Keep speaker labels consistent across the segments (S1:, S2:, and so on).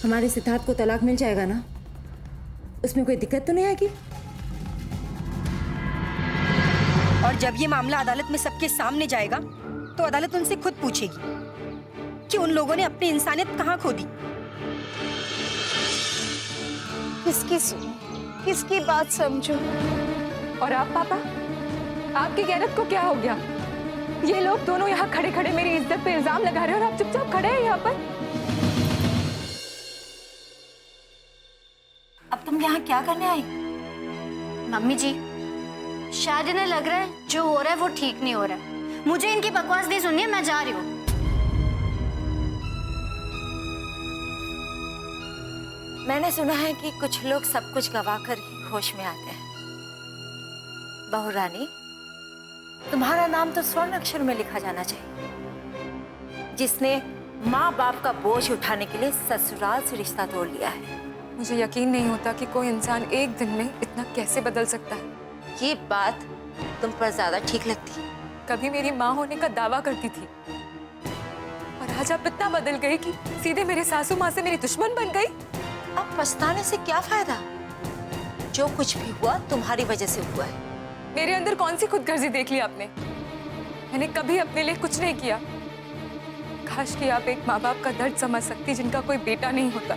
S1: हमारे सिद्धार्थ को तलाक मिल जाएगा ना? उसमें कोई दिक्कत तो नहीं आएगी?
S2: और जब ये मामला अदालत में सबके सामने जाएगा तो अदालत उनसे खुद पूछेगी कि उन लोगों ने अपनी इंसानियत कहाँ खो दी।
S3: किसकी सुनो, किसकी बात समझो?
S4: और आप पापा, आपकी गैरत को क्या हो गया? ये लोग दोनों यहाँ खड़े खड़े मेरी इज्जत पे इल्जाम लगा रहे हैं और आप चुपचाप खड़े हैं यहाँ पर।
S5: अब तुम यहाँ क्या करने आई?
S3: मम्मी जी, शायद इन्हें लग रहा है जो हो रहा है वो ठीक नहीं हो रहा है। मुझे इनकी बकवास नहीं सुननी है, मैं जा रही हूँ।
S5: मैंने सुना है कि कुछ लोग सब कुछ गवा कर ही होश में आते हैं। बहू रानी, तुम्हारा नाम तो स्वर्ण अक्षर में लिखा जाना चाहिए, जिसने माँ बाप का बोझ उठाने के लिए ससुराल से रिश्ता तोड़ लिया है।
S4: मुझे यकीन नहीं होता कि कोई इंसान एक दिन में इतना कैसे बदल सकता है।
S5: ये बात तुम पर ज्यादा ठीक लगती है।
S4: कभी मेरी माँ होने का दावा करती थी और आज आप इतना बदल गई कि सीधे मेरे सासू माँ से मेरी दुश्मन बन गई।
S5: अब पछताने से क्या फायदा? जो कुछ भी हुआ तुम्हारी वजह से हुआ है।
S4: मेरे अंदर कौन सी खुदगर्जी देख ली आपने? मैंने कभी अपने लिए कुछ नहीं किया। काश कि आप एक माँ बाप का दर्द समझ सकती जिनका कोई बेटा नहीं होता।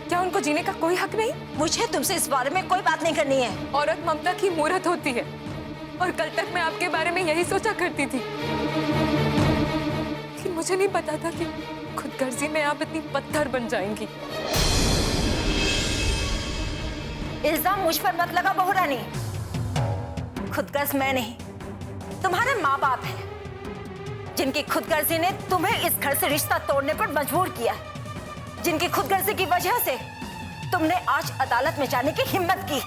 S4: क्या उनको जीने का कोई हक नहीं?
S5: मुझे तुमसे इस बारे में कोई बात नहीं करनी है।
S4: औरत ममता की मूरत होती है और कल तक मैं आपके बारे में यही सोचा करती थी कि मुझे नहीं पता था कि खुदगर्जी में आप इतनी पत्थर बन जाएंगी।
S5: इल्जाम मुझ पर मत लगा बहू रानी। खुदगर्ज मैं नहीं, तुम्हारे माँ बाप हैं, जिनकी खुदगर्जी ने तुम्हें इस घर से रिश्ता तोड़ने पर मजबूर किया है, जिनकी खुदगर्जी की वजह से तुमने आज अदालत में जाने की हिम्मत की।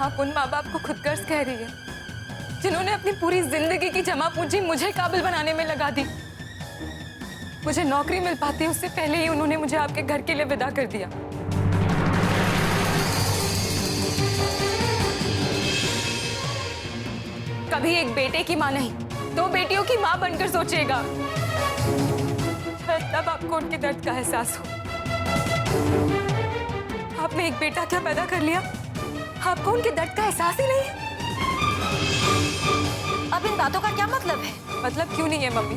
S4: आप उन माँ बाप को खुदगर्ज कह रही है जिन्होंने अपनी पूरी जिंदगी की जमा पूंजी मुझे काबिल बनाने में लगा दी। मुझे नौकरी मिल पाती उससे पहले ही उन्होंने मुझे आपके घर के लिए विदा कर दिया। कभी एक बेटे की मां नहीं, दो बेटियों की मां बनकर सोचिएगा। तब आपको उनके दर्द का एहसास हो। आपने एक बेटा क्या पैदा कर लिया, आपको उनके दर्द का एहसास ही नहीं है।
S5: अब इन बातों का क्या मतलब है?
S4: मतलब क्यों नहीं है मम्मी?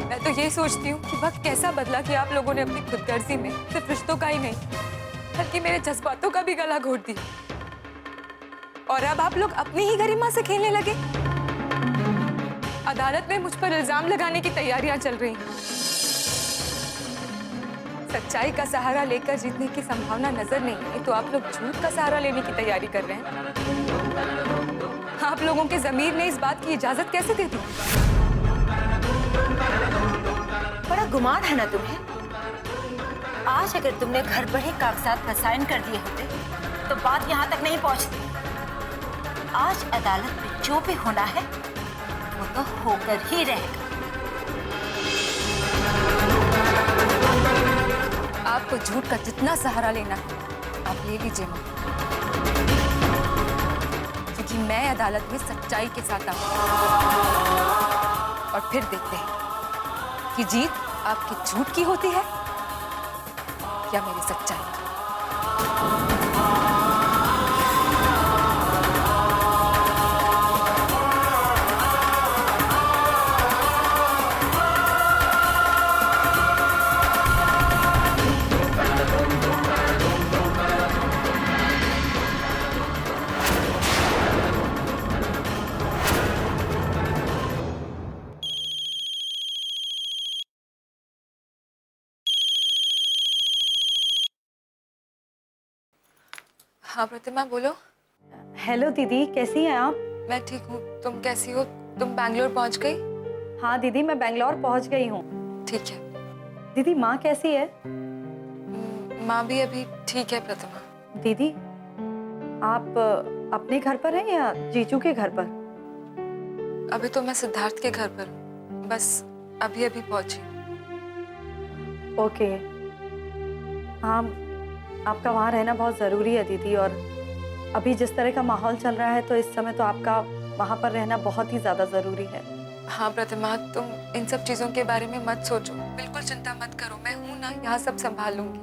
S4: मैं तो ये सोचती हूँ कि वक्त कैसा बदला कि आप लोगों ने अपनी खुदगर्जी में सिर्फ रिश्तों का ही नहीं बल्कि मेरे जज्बातों का भी गला घोट दिया। और अब आप लोग अपनी ही गरिमा से खेलने लगे। अदालत में मुझ पर इल्जाम लगाने की तैयारियां चल रही हैं। सच्चाई का सहारा लेकर जीतने की संभावना नजर नहीं है तो आप लोग झूठ का सहारा लेने की तैयारी कर रहे हैं। आप लोगों के ज़मीर ने इस बात की इजाजत कैसे दे दी?
S5: बड़ा गुमान है ना तुम्हें। आज अगर तुमने घर पर ही कागजात पर साइन कर दिए होते तो बात यहाँ तक नहीं पहुँचती। आज अदालत में जो भी होना है वो तो होकर ही रहेगा।
S4: आपको झूठ का जितना सहारा लेना है आप ले लीजिए मम्मी, क्योंकि मैं अदालत में सच्चाई के साथ आऊंगी और फिर देखते हैं कि जीत आपकी झूठ की होती है या मेरी सच्चाई की। हाँ प्रतिमा बोलो।
S6: हेलो दीदी, कैसी हैं आप?
S4: मैं ठीक हूँ, तुम कैसी हो? तुम बैंगलोर पहुँच गई?
S6: हाँ दीदी, मैं बेंगलोर पहुंच गई हूँ।
S4: ठीक है।
S6: दीदी माँ कैसी है?
S4: माँ भी अभी ठीक है प्रतिमा।
S6: दीदी आप अपने घर पर हैं या जीजू के घर पर?
S4: अभी तो मैं सिद्धार्थ के घर पर हूँ, बस अभी अभी पहुँची।
S6: ओके। हाँ, आपका वहाँ रहना बहुत ज़रूरी है दीदी, और अभी जिस तरह का माहौल चल रहा है तो इस समय तो आपका वहाँ पर रहना बहुत ही ज़्यादा ज़रूरी है।
S4: हाँ प्रतिमा, तुम इन सब चीजों के बारे में मत सोचो, बिल्कुल चिंता मत करो, मैं हूं ना, यहाँ सब संभाल लूंगी।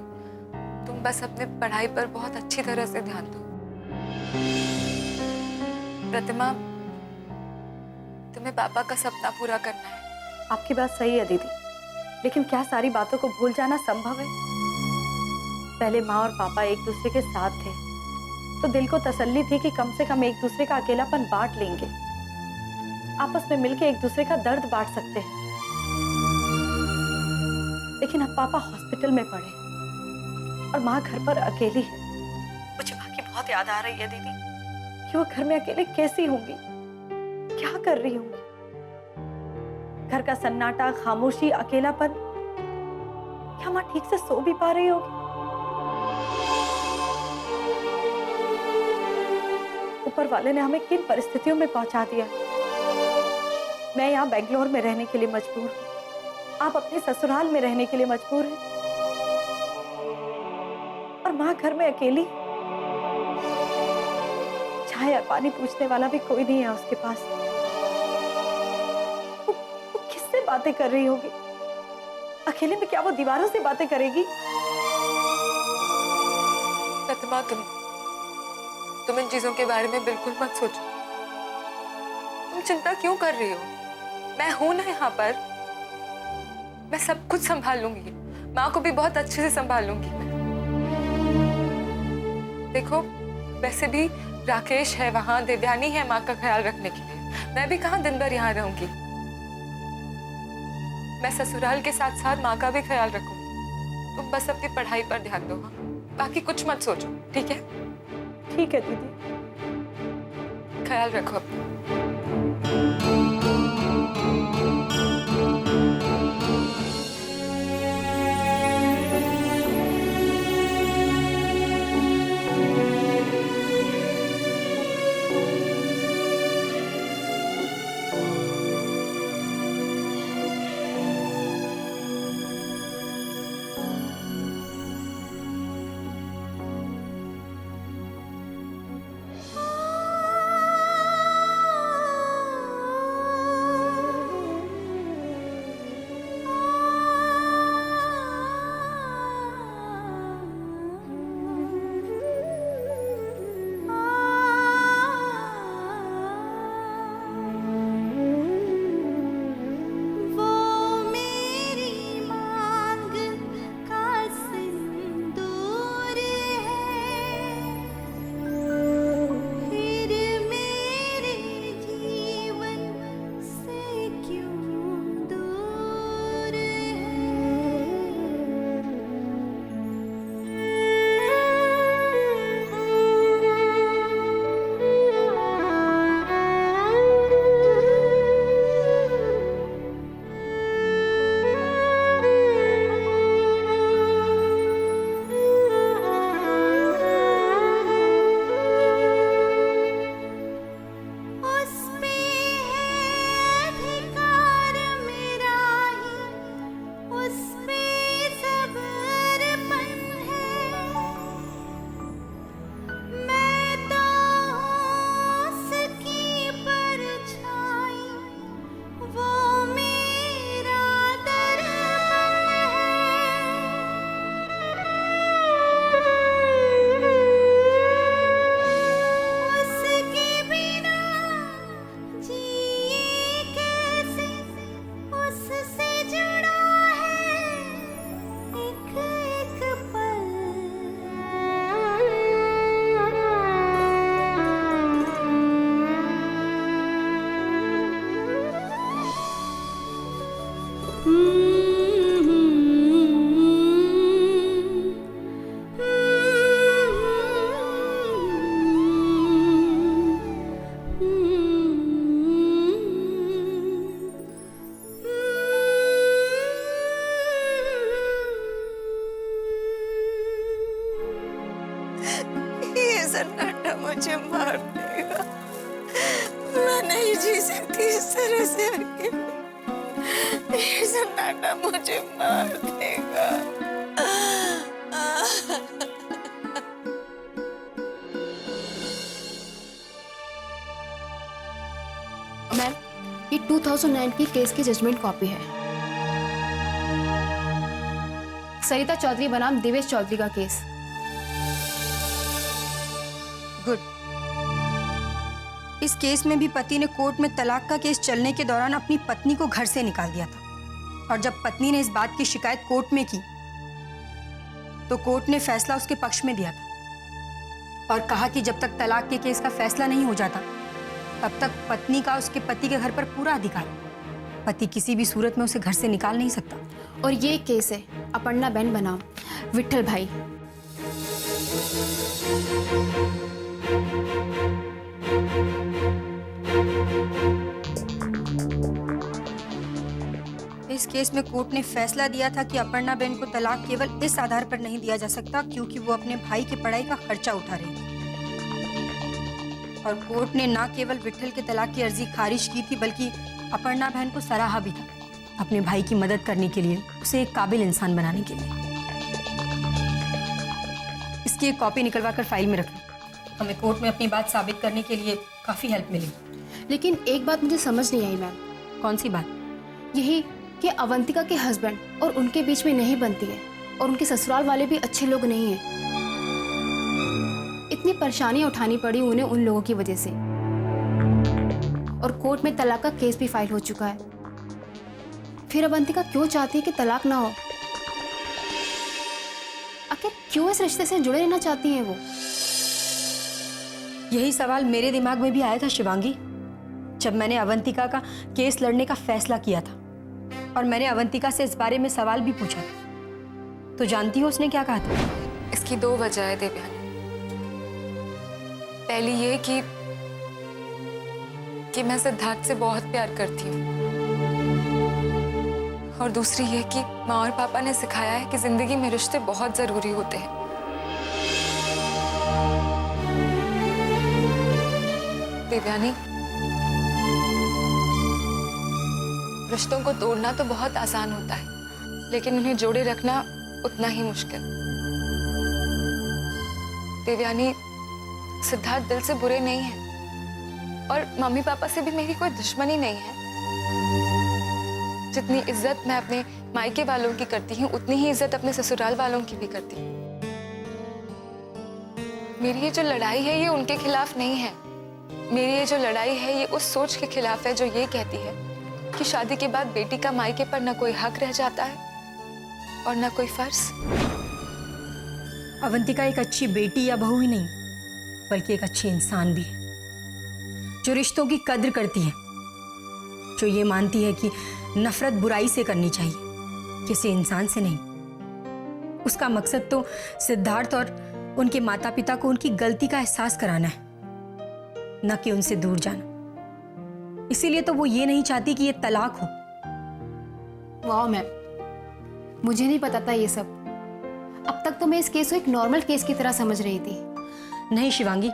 S4: तुम बस अपने पढ़ाई पर बहुत अच्छी तरह से ध्यान दो। प्रतिमा, तुम्हें पापा का सपना पूरा करना है।
S6: आपकी बात सही है दीदी, लेकिन क्या सारी बातों को भूल जाना संभव है? पहले माँ और पापा एक दूसरे के साथ थे तो दिल को तसल्ली थी कि कम से कम एक दूसरे का अकेलापन बांट लेंगे, आपस में मिलकर एक दूसरे का दर्द बांट सकते हैं। लेकिन अब पापा हॉस्पिटल में पड़े और माँ घर पर अकेली है। मुझे माँ की बहुत याद आ रही है दीदी, कि वो घर में अकेले कैसी होंगी, क्या कर रही होंगी। घर का सन्नाटा, खामोशी, अकेलापन, क्या माँ ठीक से सो भी पा रही होगी? ऊपर वाले ने हमें किन परिस्थितियों में पहुंचा दिया। मैं यहाँ बेंगलोर में रहने के लिए मजबूर हूँ, आप अपने ससुराल में रहने के लिए मजबूर हैं, और माँ घर में अकेली। चाय और पानी पूछने वाला भी कोई नहीं है उसके पास। वो किससे बातें कर रही होगी? अकेले में क्या वो दीवारों से बातें करेगी?
S4: प्रतिमा, तुम इन चीजों के बारे में बिल्कुल मत सोचो। तुम चिंता क्यों कर रही हो? मैं हूं ना यहाँ पर, मैं सब कुछ संभाल लूंगी, माँ को भी बहुत अच्छे से संभाल लूंगी मैं। देखो, वैसे भी राकेश है वहां, देवयानी है माँ का ख्याल रखने के लिए, मैं भी कहाँ दिन भर यहाँ रहूंगी। मैं ससुराल के साथ साथ माँ का भी ख्याल रखूंगी। तुम बस अपनी पढ़ाई पर ध्यान दो, हाँ? बाकी कुछ मत सोचो, ठीक है?
S6: ठीक है दीदी।
S4: ख्याल रखो अपना।
S5: सन्नाटा मुझे मार देगा। मैं नहीं जी सकती इस तरह से अकेले। ये सन्नाटा मुझे मार देगा।
S3: मैम,
S7: ये 2009 की केस की जजमेंट कॉपी है। सरिता चौधरी बनाम देवेश चौधरी का केस।
S2: गुड। इस केस में भी पति ने कोर्ट में तलाक का केस चलने के दौरान अपनी पत्नी को घर से निकाल दिया था, और जब पत्नी ने इस बात की शिकायत कोर्ट में की तो कोर्ट ने फैसला उसके पक्ष में दिया था और कहा कि जब तक तलाक के केस का फैसला नहीं हो जाता तब तक पत्नी का उसके पति के घर पर पूरा अधिकार है। पति किसी भी सूरत में उसे घर से निकाल नहीं सकता।
S7: और ये केस है अपर्णा बहन बनाम विट्ठल भाई।
S2: इस केस में कोर्ट ने फैसला दिया था कि अपर्णा बहन को तलाक केवल इस आधार पर नहीं दिया जा सकता क्योंकि वो अपने भाई की पढ़ाई का खर्चा उठा रही थी। और कोर्ट ने न केवल विट्ठल के तलाक की अर्जी खारिज की थी बल्कि अपर्णा बहन को सराहा भी था अपने भाई की मदद करने के लिए, उसे एक काबिल इंसान बनाने के लिए। इसकी एक कॉपी निकलवा कर फाइल में रख लो। हमें कोर्ट में अपनी बात साबित करने के लिए काफी हेल्प मिलेगी।
S7: लेकिन एक बात मुझे समझ नहीं आई मैम।
S2: कौन सी बात?
S7: यही कि अवंतिका के हस्बैंड और उनके बीच में नहीं बनती है और उनके ससुराल वाले भी अच्छे लोग नहीं हैं। इतनी परेशानियां उठानी पड़ी उन्हें उन लोगों की वजह से, और कोर्ट में तलाक का केस भी फाइल हो चुका है। फिर अवंतिका क्यों चाहती है कि तलाक ना हो? आखिर क्यों इस रिश्ते से जुड़े रहना चाहती हैं वो?
S2: यही सवाल मेरे दिमाग में भी आया था शिवांगी, जब मैंने अवंतिका का केस लड़ने का फैसला किया था और मैंने अवंतिका से इस बारे में सवाल भी पूछा था। तो जानती हो उसने क्या कहा था?
S4: इसकी दो वजह है देवयानी। पहली ये कि मैं सिद्धार्थ से बहुत प्यार करती हूँ, और दूसरी ये कि माँ और पापा ने सिखाया है कि जिंदगी में रिश्ते बहुत जरूरी होते हैं। देवयानी, रिश्तों को तोड़ना तो बहुत आसान होता है, लेकिन उन्हें जोड़े रखना उतना ही मुश्किल। देवयानी, सिद्धार्थ दिल से बुरे नहीं हैं और मम्मी पापा से भी मेरी कोई दुश्मनी नहीं है। जितनी इज्जत मैं अपने मायके वालों की करती हूँ उतनी ही इज्जत अपने ससुराल वालों की भी करती हूँ। मेरी ये जो लड़ाई है ये उनके खिलाफ नहीं है। मेरी ये जो लड़ाई है ये उस सोच के खिलाफ है जो ये कहती है कि शादी के बाद बेटी का मायके पर न कोई हक रह जाता है और न कोई फर्ज।
S2: अवंतिका एक अच्छी बेटी या बहू ही नहीं बल्कि एक अच्छी इंसान भी है, जो रिश्तों की कद्र करती है, जो ये मानती है कि नफरत बुराई से करनी चाहिए, किसी इंसान से नहीं। उसका मकसद तो सिद्धार्थ और उनके माता पिता को उनकी गलती का एहसास कराना है, न कि उनसे दूर जाना। इसीलिए तो वो ये नहीं चाहती कि ये तलाक हो।
S7: वाह मैम, मुझे नहीं पता था ये सब। अब तक तो मैं इस केस को एक नॉर्मल केस की तरह समझ रही थी।
S2: नहीं शिवांगी,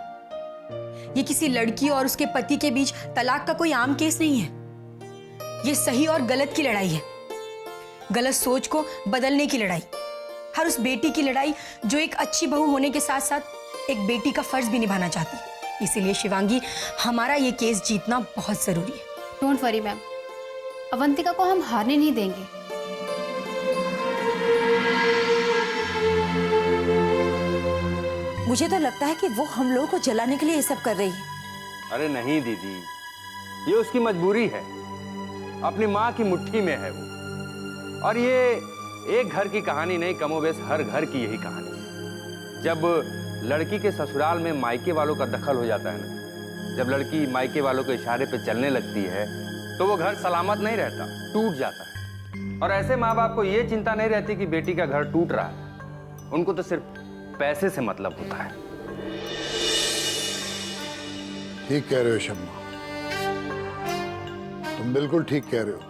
S2: ये किसी लड़की और उसके पति के बीच तलाक का कोई आम केस नहीं है। ये सही और गलत की लड़ाई है, गलत सोच को बदलने की लड़ाई, हर उस बेटी की लड़ाई जो एक अच्छी बहू होने के साथ साथ एक बेटी का फर्ज भी निभाना चाहती है। इसीलिए शिवांगी, हमारा ये केस जीतना बहुत जरूरी है।
S7: डोंट वरी मैम, अवंतिका को हम हारने नहीं देंगे।
S5: मुझे तो लगता है कि वो हम लोगों को जलाने के लिए ये सब कर रही है।
S8: अरे नहीं दीदी, ये उसकी मजबूरी है, अपनी माँ की मुट्ठी में है वो। और ये एक घर की कहानी नहीं, कमोबेश हर घर की यही कहानी है। जब लड़की के ससुराल में मायके वालों का दखल हो जाता है ना, जब लड़की मायके वालों के इशारे पे चलने लगती है तो वो घर सलामत नहीं रहता, टूट जाता है। और ऐसे माँ बाप को ये चिंता नहीं रहती कि बेटी का घर टूट रहा है, उनको तो सिर्फ पैसे से मतलब होता है।
S9: ठीक कह रहे हो शम्मा, तुम बिल्कुल ठीक कह रहे हो।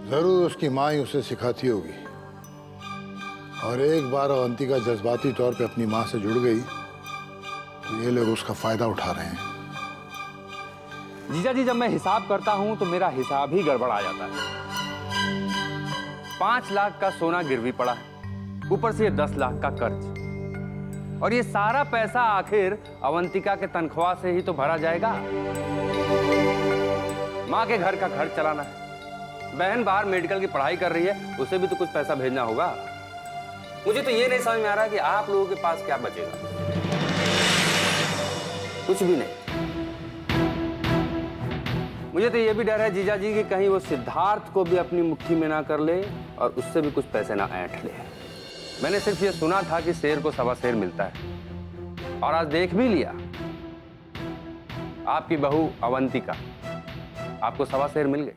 S9: जरूर उसकी माँ ही उसे सिखाती होगी, और एक बार अवंतिका जज्बाती तौर पे अपनी माँ से जुड़ गई तो ये लोग उसका फायदा उठा रहे हैं।
S8: जीजा जी, जब मैं हिसाब करता हूं तो मेरा हिसाब ही गड़बड़ आ जाता है। 5 लाख का सोना गिरवी पड़ा है, ऊपर से 10 लाख का कर्ज, और ये सारा पैसा आखिर अवंतिका के तनख्वाह से ही तो भरा जाएगा। माँ के घर का खर्च चलाना है, बहन बाहर मेडिकल की पढ़ाई कर रही है, उसे भी तो कुछ पैसा भेजना होगा। मुझे तो ये नहीं समझ में आ रहा कि आप लोगों के पास क्या बचेगा। कुछ भी नहीं। मुझे तो ये भी डर है जीजा जी कि कहीं वो सिद्धार्थ को भी अपनी मुट्ठी में ना कर ले और उससे भी कुछ पैसे ना ऐंठ ले। मैंने सिर्फ ये सुना था कि शेर को सवा शेर मिलता है, और आज देख भी लिया। आपकी बहू अवंतिका, आपको सवा शेर मिल गई।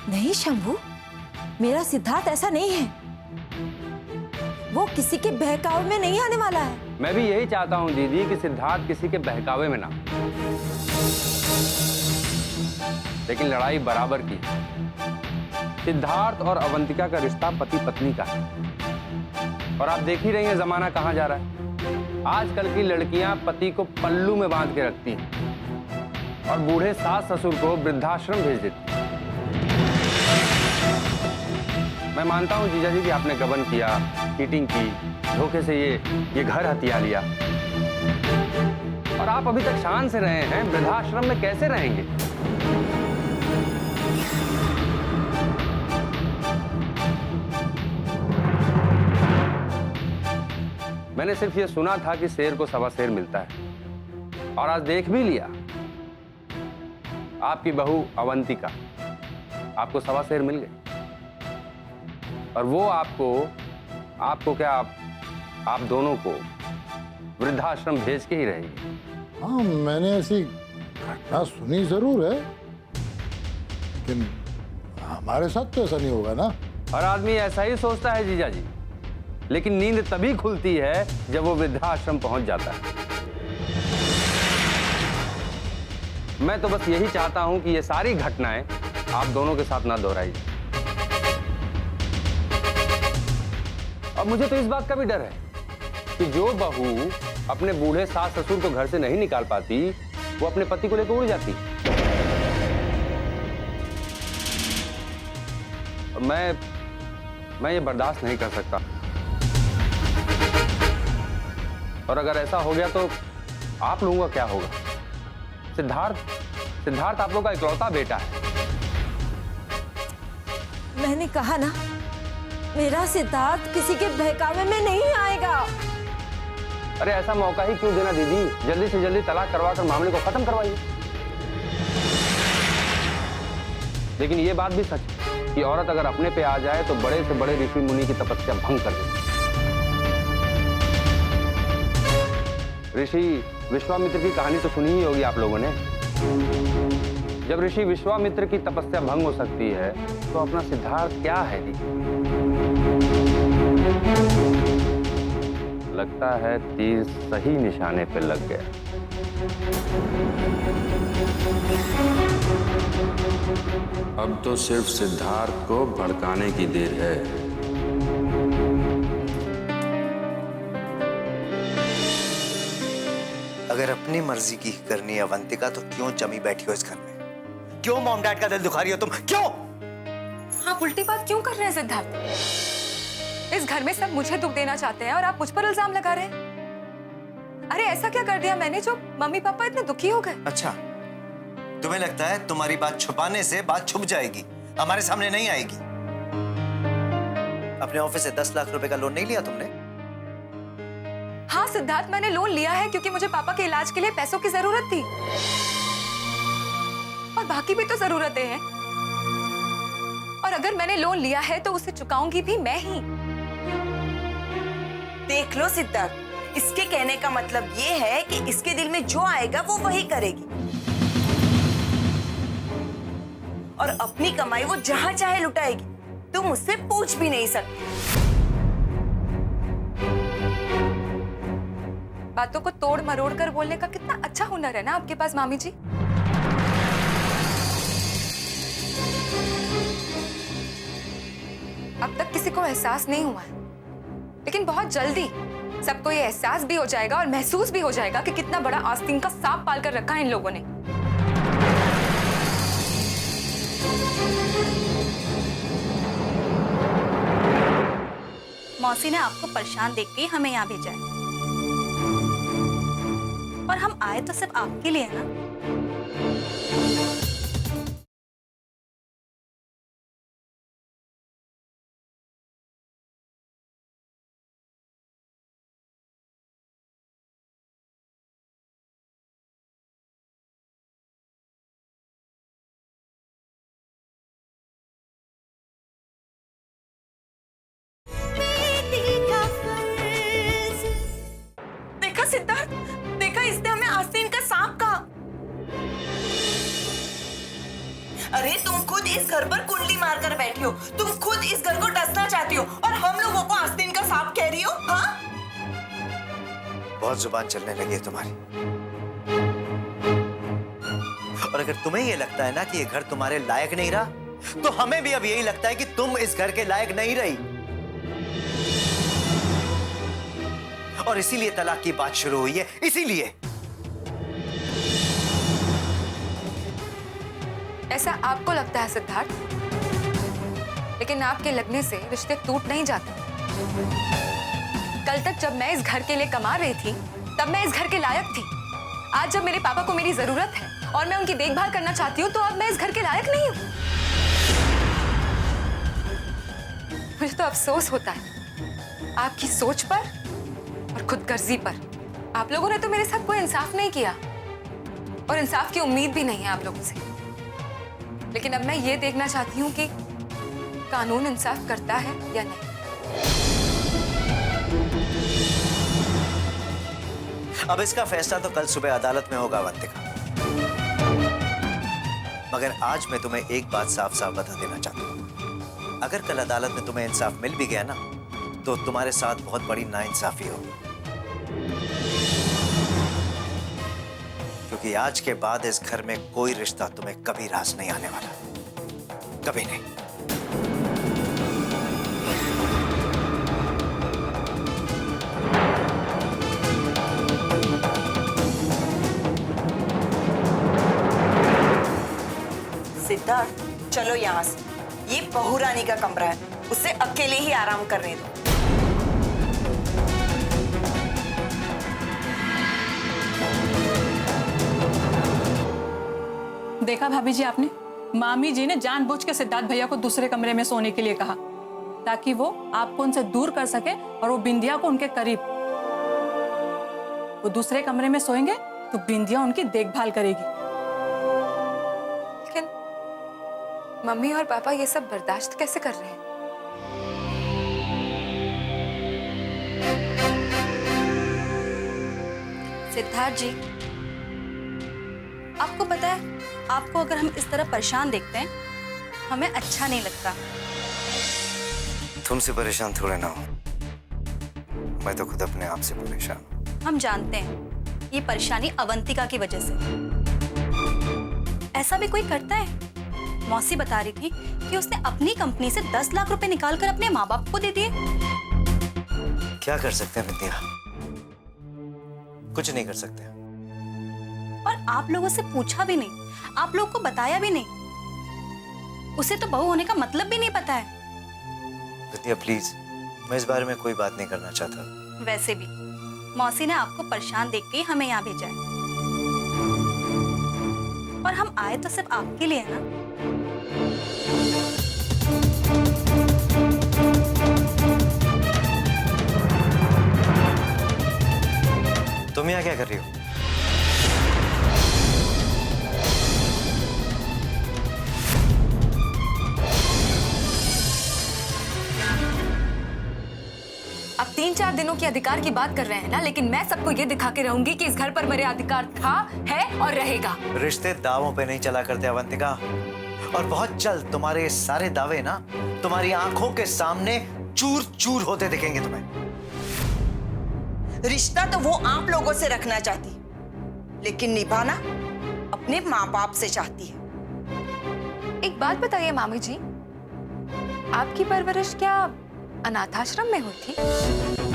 S5: नहीं शंभू, मेरा सिद्धार्थ ऐसा नहीं है। वो किसी के बहकावे में नहीं आने वाला है।
S8: मैं भी यही चाहता हूं दीदी कि सिद्धार्थ किसी के बहकावे में ना, लेकिन लड़ाई बराबर की है। सिद्धार्थ और अवंतिका का रिश्ता पति पत्नी का है, और आप देख ही रही हैं जमाना कहां जा रहा है। आजकल की लड़कियां पति को पल्लू में बांध के रखती हैं और बूढ़े सास ससुर को वृद्धाश्रम भेज देती हैं। मैं मानता हूं जीजा जी कि आपने गबन किया, चीटिंग की, धोखे से ये घर हथिया लिया, और आप अभी तक शान से रहे हैं। वृद्धाश्रम में कैसे रहेंगे? मैंने सिर्फ ये सुना था कि शेर को सवा शेर मिलता है, और आज देख भी लिया। आपकी बहू अवंतिका, आपको सवा शेर मिल गई, और वो आपको क्या, आप दोनों को वृद्धाश्रम भेज के ही रहेगी।
S9: हाँ, मैंने ऐसी घटना सुनी जरूर है, लेकिन हमारे साथ तो ऐसा नहीं होगा ना।
S8: हर आदमी ऐसा ही सोचता है जीजा जी, लेकिन नींद तभी खुलती है जब वो वृद्धाश्रम पहुंच जाता है। मैं तो बस यही चाहता हूं कि ये सारी घटनाएं आप दोनों के साथ ना दोहराई जाए। अब मुझे तो इस बात का भी डर है कि जो बहू अपने बूढ़े सास ससुर को घर से नहीं निकाल पाती, वो अपने पति को लेकर उड़ जाती। मैं ये बर्दाश्त नहीं कर सकता, और अगर ऐसा हो गया तो आप लोगों का क्या होगा? सिद्धार्थ आप लोगों का इकलौता बेटा है।
S5: मैंने कहा ना, मेरा सिद्धार्थ किसी के बहकावे में नहीं आएगा।
S8: अरे ऐसा मौका ही क्यों देना दीदी? जल्दी से जल्दी तलाक करवाकर मामले को खत्म करवाइए। लेकिन ये बात भी सच है कि औरत अगर अपने पे आ जाए तो बड़े से बड़े ऋषि मुनि की तपस्या भंग कर देती। ऋषि विश्वामित्र की कहानी तो सुनी ही होगी आप लोगों ने। जब ऋषि विश्वामित्र की तपस्या भंग हो सकती है तो अपना सिद्धार्थ क्या है? लगता है तीर सही निशाने पे लग गया। अब तो सिर्फ सिद्धार्थ को भड़काने की देर है।
S10: अगर अपनी मर्जी की करनी है अवंतिका, तो क्यों जमी बैठी हो इस घर में? क्यों मॉम डैड का दिल दुखा रही हो तुम? क्यों?
S4: आप उल्टी बात क्यों कर रहे हैं सिद्धार्थ? इस घर में सब मुझे दुख देना चाहते हैं और आप मुझ पर इल्जाम लगा रहे हैं। अरे ऐसा क्या कर दिया मैंने जो मम्मी पापा इतने दुखी हो गए?
S10: अच्छा, तुम्हें लगता है तुम्हारी बात छुपाने से बात छुप जाएगी, हमारे सामने नहीं आएगी? अपने ऑफिस से 10 लाख रुपए का लोन नहीं लिया तुमने?
S4: हाँ सिद्धार्थ, मैंने लोन लिया है क्योंकि मुझे पापा के इलाज के लिए पैसों की जरूरत थी, और बाकी भी तो जरूरतें हैं। और अगर मैंने लोन लिया है तो उसे चुकाऊंगी भी मैं ही।
S5: देख लो सिद्धार्थ, इसके कहने का मतलब ये है कि इसके दिल में जो आएगा वो वही करेगी, और अपनी कमाई वो जहां चाहे लुटाएगी। तुम उससे पूछ भी नहीं सकते।
S4: बातों को तोड़ मरोड़ कर बोलने का कितना अच्छा हुनर है ना आपके पास मामी जी। अब तक किसी को एहसास नहीं हुआ है लेकिन बहुत जल्दी सबको ये एहसास भी हो जाएगा और महसूस भी हो जाएगा कि कितना बड़ा आस्तीन का सांप पाल कर रखा है इन लोगों ने।
S5: मौसी ने आपको परेशान देख के हमें यहाँ भेजा है, और हम आए तो सिर्फ आपके लिए है ना। देखा सिद्धार्थ, देखा, इसने हमें आस्तीन का सांप कहा।
S11: अरे तुम खुद इस घर पर कुंडली मारकर बैठी हो, तुम खुद इस घर को डसना चाहती हो, और हम लोगों को आस्तीन का सांप कह रही हो। हाँ,
S10: बहुत जुबान चलने लगी है तुम्हारी। और अगर तुम्हें ये लगता है ना कि ये घर तुम्हारे लायक नहीं रहा, तो हमें भी अब यही लगता है कि तुम इस घर के लायक नहीं रही, और इसीलिए तलाक की बात शुरू हुई है। इसीलिए
S4: ऐसा आपको लगता है सिद्धार्थ, लेकिन आपके लगने से रिश्ते टूट नहीं जाते। कल तक जब मैं इस घर के लिए कमा रही थी, तब मैं इस घर के लायक थी। आज जब मेरे पापा को मेरी जरूरत है और मैं उनकी देखभाल करना चाहती हूँ, तो अब मैं इस घर के लायक नहीं हूँ। मुझे तो अफसोस होता है आपकी सोच पर और खुदगर्जी पर। आप लोगों ने तो मेरे साथ कोई इंसाफ नहीं किया, और इंसाफ की उम्मीद भी नहीं है आप लोगों से। लेकिन अब मैं ये देखना चाहती हूँ कि कानून इंसाफ करता है या नहीं।
S10: अब इसका फैसला तो कल सुबह अदालत में होगा अवंतिका, मगर आज मैं तुम्हें एक बात साफ साफ बता देना चाहता हूँ। अगर कल अदालत में तुम्हें इंसाफ मिल भी गया ना, तो तुम्हारे साथ बहुत बड़ी नाइंसाफी होगी, क्योंकि आज के बाद इस घर में कोई रिश्ता तुम्हें कभी रास नहीं आने वाला, कभी नहीं।
S11: सिद्धार्थ, चलो यहाँ से। ये बहू रानी का कमरा है, उसे अकेले ही आराम करने दो।
S12: देखा भाभी जी आपने, मामी जी ने जानबूझ के सिद्धार्थ भैया को दूसरे कमरे में सोने के लिए कहा, ताकि वो आपको उनसे दूर कर सके और वो बिंदिया को उनके करीब। वो दूसरे कमरे में सोएंगे तो बिंदिया उनकी देखभाल करेगी।
S4: लेकिन मम्मी और पापा ये सब बर्दाश्त कैसे कर रहे हैं?
S5: सिद्धार्थ जी, आपको पता है, आपको अगर हम इस तरह परेशान देखते हैं, हमें अच्छा नहीं लगता।
S10: तुमसे परेशान थोड़े ना हो, मैं तो खुद अपने आप से परेशान हूं।
S5: हम जानते हैं ये परेशानी अवंतिका की वजह से। ऐसा भी कोई करता है? मौसी बता रही थी कि उसने अपनी कंपनी से 10 लाख रुपए निकालकर अपने माँ बाप को दे दिए।
S10: क्या कर सकते हैं विद्या? कुछ नहीं कर सकते।
S5: और आप लोगों से पूछा भी नहीं, आप लोगों को बताया भी नहीं। उसे तो बहू होने का मतलब भी नहीं पता है।
S10: विद्या प्लीज, मैं इस बारे में कोई बात नहीं करना चाहता।
S5: वैसे भी मौसी ने आपको परेशान देख के हमें यहाँ भेजा है, और हम आए तो सिर्फ आपके लिए है ना।
S10: तुम यहाँ क्या कर रही हो?
S4: अब 3-4 दिनों के अधिकार की बात कर रहे हैं ना, लेकिन मैं सबको ये दिखा के रहूंगी कि इस घर पर मेरे अधिकार था, है और रहेगा।
S10: रिश्ते दावों पे नहीं चला करते अवंतिका, और बहुत जल्द तुम्हारे ये सारे दावे ना तुम्हारी आंखों के सामने चूर चूर होते दिखेंगे तुम्हें।
S11: रिश्ता तो वो आप लोगों से रखना चाहती, लेकिन निभाना अपने माँ बाप से चाहती है।
S4: एक बात बताइए मामी जी, आपकी परवरिश क्या अनाथाश्रम में हुई थी?